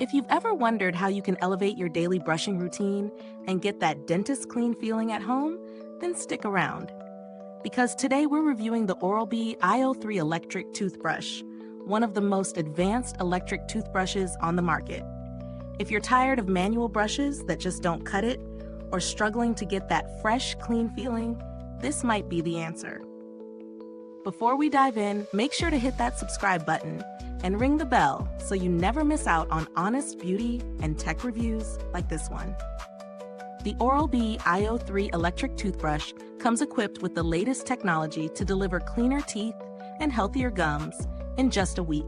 If you've ever wondered how you can elevate your daily brushing routine and get that dentist clean feeling at home, then stick around. Because today we're reviewing the Oral-B iO3 Electric Toothbrush, one of the most advanced electric toothbrushes on the market. If you're tired of manual brushes that just don't cut it, or struggling to get that fresh, clean feeling, this might be the answer. Before we dive in, make sure to hit that subscribe button and ring the bell so you never miss out on honest beauty and tech reviews like this one. The Oral-B iO3 Electric Toothbrush comes equipped with the latest technology to deliver cleaner teeth and healthier gums in just a week.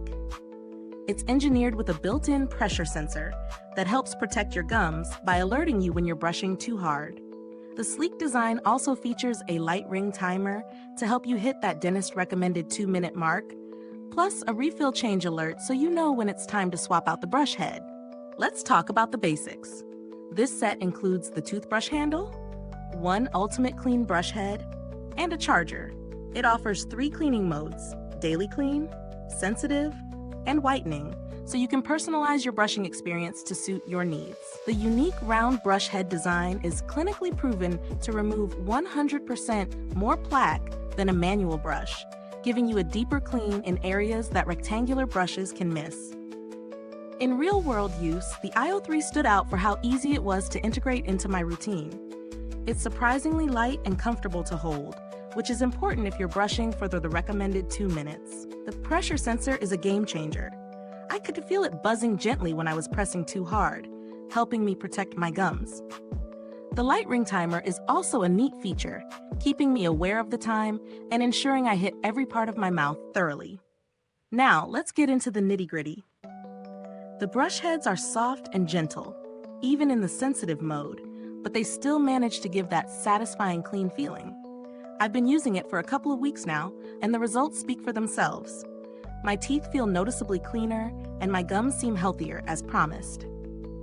It's engineered with a built-in pressure sensor that helps protect your gums by alerting you when you're brushing too hard. The sleek design also features a light ring timer to help you hit that dentist-recommended 2-minute mark, plus a refill change alert so you know when it's time to swap out the brush head. Let's talk about the basics. This set includes the toothbrush handle, one ultimate clean brush head, and a charger. It offers 3 cleaning modes: daily clean, sensitive, and whitening, so you can personalize your brushing experience to suit your needs. The unique round brush head design is clinically proven to remove 100% more plaque than a manual brush, giving you a deeper clean in areas that rectangular brushes can miss. In real-world use, the iO3 stood out for how easy it was to integrate into my routine. It's surprisingly light and comfortable to hold, which is important if you're brushing for the recommended 2 minutes. The pressure sensor is a game changer. I could feel it buzzing gently when I was pressing too hard, helping me protect my gums. The light ring timer is also a neat feature, keeping me aware of the time and ensuring I hit every part of my mouth thoroughly. Now, let's get into the nitty-gritty. The brush heads are soft and gentle, even in the sensitive mode, but they still manage to give that satisfying clean feeling. I've been using it for a couple of weeks now, and the results speak for themselves. My teeth feel noticeably cleaner, and my gums seem healthier as promised.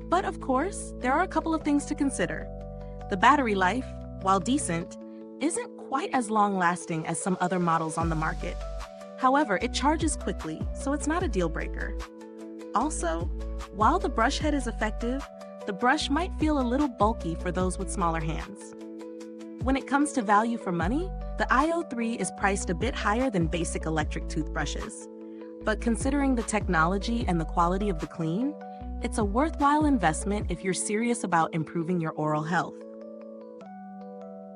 But of course, there are a couple of things to consider. The battery life, while decent, isn't quite as long-lasting as some other models on the market. However, it charges quickly, so it's not a deal breaker. Also, while the brush head is effective, the brush might feel a little bulky for those with smaller hands. When it comes to value for money, the iO3 is priced a bit higher than basic electric toothbrushes. But considering the technology and the quality of the clean, it's a worthwhile investment if you're serious about improving your oral health.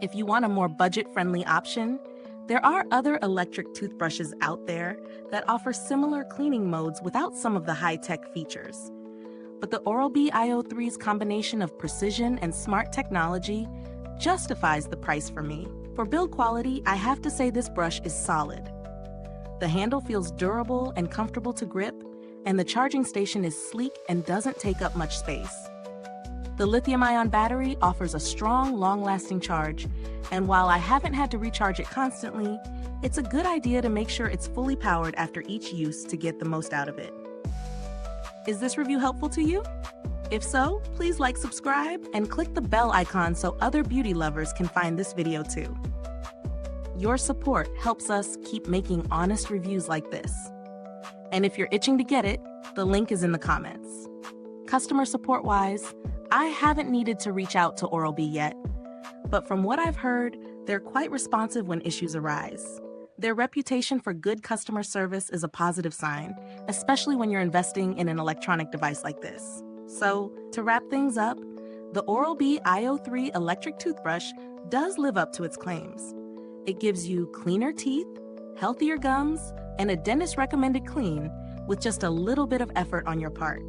If you want a more budget-friendly option, there are other electric toothbrushes out there that offer similar cleaning modes without some of the high-tech features. But the Oral-B iO3's combination of precision and smart technology justifies the price for me. For build quality, I have to say this brush is solid. The handle feels durable and comfortable to grip, and the charging station is sleek and doesn't take up much space. The lithium-ion battery offers a strong, long-lasting charge, and while I haven't had to recharge it constantly, it's a good idea to make sure it's fully powered after each use to get the most out of it. Is this review helpful to you? If so, please like, subscribe, and click the bell icon so other beauty lovers can find this video too. Your support helps us keep making honest reviews like this. And if you're itching to get it, the link is in the comments. Customer support-wise, I haven't needed to reach out to Oral-B yet, but from what I've heard, they're quite responsive when issues arise. Their reputation for good customer service is a positive sign, especially when you're investing in an electronic device like this. So, to wrap things up, the Oral-B iO3 Electric Toothbrush does live up to its claims. It gives you cleaner teeth, healthier gums, and a dentist-recommended clean with just a little bit of effort on your part.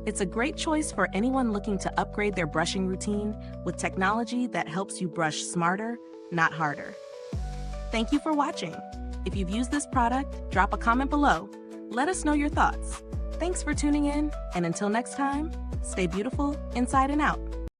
It's a great choice for anyone looking to upgrade their brushing routine with technology that helps you brush smarter, not harder. Thank you for watching. If you've used this product, drop a comment below. Let us know your thoughts. Thanks for tuning in, and until next time, stay beautiful inside and out.